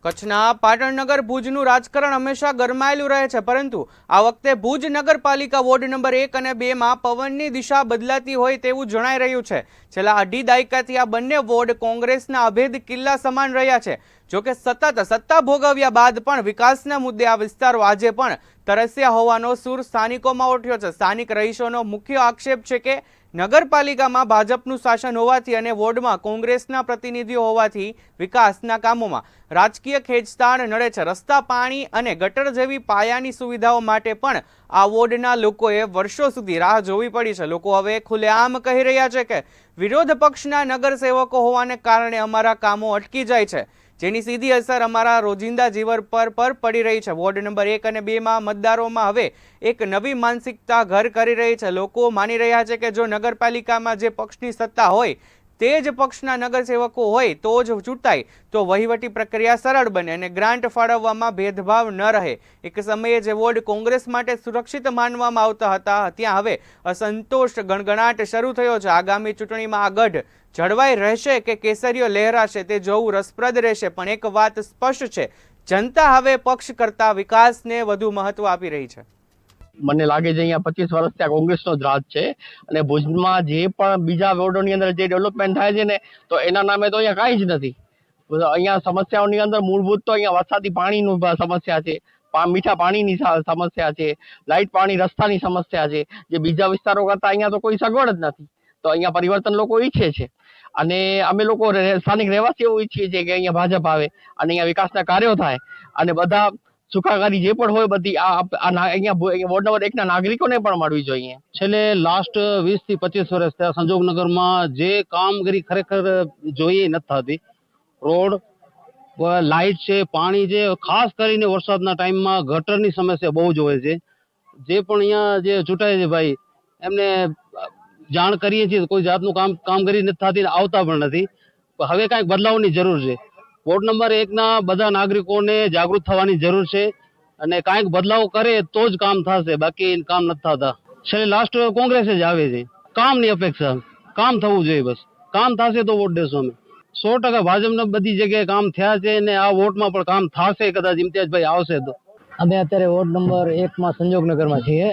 કચ્છના પાટણનગર ભુજનું રાજકારણ હંમેશા ગરમાયેલું રહે છે, પરંતુ આ વખતે ભુજ નગરપાલિકા વોર્ડ નંબર 1 અને 2 માં પવનની દિશા બદલાતી હોય તેવું જણાઈ રહ્યું છે। છેલ્લા અઢી દાયકાથી આ બંને વોર્ડ કોંગ્રેસના અભેદ કિલ્લા સમાન રહ્યા છે। જોકે સતત સત્તા ભોગવ્યા બાદ પણ વિકાસના મુદ્દે આ વિસ્તારો આજે પણ તરસ્યા હોવાનો સૂર સ્થાનિકોમાં ઉઠ્યો છે। સ્થાનિક રહીશોનો મુખ્ય આક્ષેપ છે કે નગરપાલિકામાં ભાજપનું શાસન હોવાથી અને વોર્ડમાં કોંગ્રેસના પ્રતિનિધિઓ હોવાથી વિકાસના કામોમાં રાજકીય ખેંચતાણ નડે છે। રસ્તા, પાણી અને ગટર જેવી પાયાની સુવિધાઓ માટે પણ આ વોર્ડના લોકોએ વર્ષો સુધી રાહ જોવી પડી છે। લોકો હવે ખુલ્લેઆમ કહી રહ્યા છે કે વિરોધ પક્ષના નગરસેવકો હોવાને કારણે અમારા કામો અટકી જાય છે, જેની સીધી અસર અમારા રોજિંદા જીવન પર પડી રહી છે। વોર્ડ નંબર 1 અને 2 માં મતદારોમાં હવે એક નવી માનસિકતા ઘર કરી રહી છે। લોકો માની રહ્યા છે કે જો નગરપાલિકામાં જે પક્ષની સત્તા હોય તે જ પક્ષના નગરસેવકો હોય તો જ ચૂંટાય તો વહીવટી પ્રક્રિયા સરળ બને અને ગ્રાન્ટ ફાળવવામાં ભેદભાવ ન રહે। એક સમયે જે વોર્ડ કોંગ્રેસ માટે સુરક્ષિત માનવામાં આવતા હતા, ત્યાં હવે અસંતોષ ગણગણાટ શરૂ થયો છે। આગામી ચૂંટણીમાં આ ગઢ જળવાઈ રહેશે કે કેસરીઓ લહેરાશે તે જોવું રસપ્રદ રહેશે, પણ એક વાત સ્પષ્ટ છે, જનતા હવે પક્ષ કરતા વિકાસને વધુ મહત્વ આપી રહી છે। મને લાગે છે અહીંયા 25 વર્ષથી આ કોંગ્રેસનો જ રાજ છે અને ભુજમાં જે પણ બીજા વોર્ડોની અંદર જે ડેવલપમેન્ટ થાય છે ને તો એના નામે તો અહીંયા કાંઈ જ નથી। અહીંયા સમસ્યાઓની અંદર મૂળભૂત તો અહીંયા વરસાદી પાણીની સમસ્યા છે, મીઠા પાણીની સમસ્યા છે, લાઇટ, પાણી, રસ્તાની સમસ્યા છે, જે બીજા વિસ્તારો કરતા અહીંયા તો કોઈ સગવડ જ નથી। તો અહીંયા પરિવર્તન લોકો ઈચ્છે છે અને અમે લોકો સ્થાનિક રહેવાસીઓ ઈચ્છીએ છીએ કે અહીંયા ભાજપ આવે અને અહીંયા વિકાસના કાર્યો થાય અને બધા સુખાકારી જે પણ હોય બધી અહીંયા વોર્ડ નંબર 1 ના નાગરિકોને પણ મળવી જોઈએ। છેલ્લે લાસ્ટ 20 થી 25 વર્ષ થયા સંજોગનગરમાં જે કામગીરી ખરેખર જોઈએ નથી થતી। રોડ, લાઇટ છે, પાણી છે, ખાસ કરીને વરસાદના ટાઈમમાં ગટરની સમસ્યા બહુ જ હોય છે। જે પણ અહીંયા જે ચૂંટાય છે ભાઈ એમને જાણ કરીએ છીએ, કોઈ જાતનું કામગીરી નથી થતી, આવતા પણ નથી। હવે કાંઈક બદલાવની જરૂર છે। વોર્ડ નંબર 1 ના બધા નાગરિકોને જાગૃત થવાની જરૂર છે અને કાંઈક બદલાવ કરે તો જ કામ થશે, બાકી કામ નથી થતા। છેલ્લે લાસ્ટ કોંગ્રેસ જ આવે છે, કામની અપેક્ષા, કામ થવું જોઈએ, બસ કામ થશે તો વોટ દેશું અમે। 100% ભાજપના બધી જગ્યાએ કામ થયા છે અને આ વોટમાં પણ કામ થશે, કદાચ ઇમ્તિયાઝભાઈ આવશે તો। અમે અત્યારે વોર્ડ નંબર 1 માં સંજોગનગરમાં છીએ।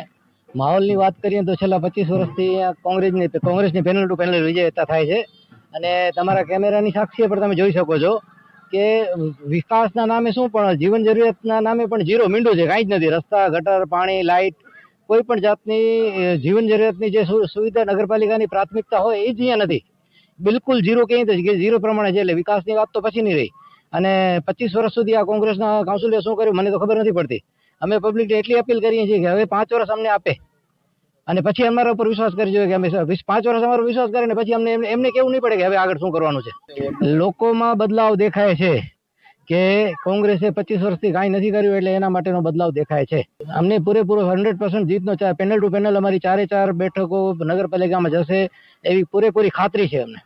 માહોલની વાત કરીએ તો છેલ્લા 25 વર્ષથી કોંગ્રેસની પેનલ ટુ પેનલ વિજેતા થાય છે અને તમારા કેમેરાની સાક્ષીએ પણ તમે જોઈ શકો છો કે વિકાસના નામે શું પણ જીવન જરૂરિયાતના નામે પણ ઝીરો મીંડું છે, કાંઈ જ નથી। રસ્તા, ગટર, પાણી, લાઇટ, કોઈ પણ જાતની જીવન જરૂરિયાતની જે સુવિધા નગરપાલિકાની પ્રાથમિકતા હોય એ જ અહીંયા નથી, બિલકુલ ઝીરો ક્યાંય કે ઝીરો પ્રમાણે છે। એટલે વિકાસની વાત તો પછી નહીં રહી અને 25 વર્ષ સુધી આ કોંગ્રેસના કાઉન્સિલરે શું કર્યું મને તો ખબર નથી પડતી। અમે પબ્લિકને એટલી અપીલ કરીએ છીએ કે હવે 5 વર્ષ અમને આપે અને પછી અમારા ઉપર વિશ્વાસ કરી જોઈએ કે અમે 5 વર્ષ અમારો વિશ્વાસ કરીને પછી એમને કેવું નહીં પડે કે હવે આગળ શું કરવાનું છે। લોકોમાં બદલાવ દેખાય છે કે કોંગ્રેસે 25 વર્ષથી કાંઈ નથી કર્યું એટલે એના માટેનો બદલાવ દેખાય છે। અમને પૂરેપૂરો 100% જીતનો પેનલ ટુ પેનલ અમારી 4 બેઠકો નગરપાલિકામાં જશે એવી પૂરેપૂરી ખાતરી છે અમને।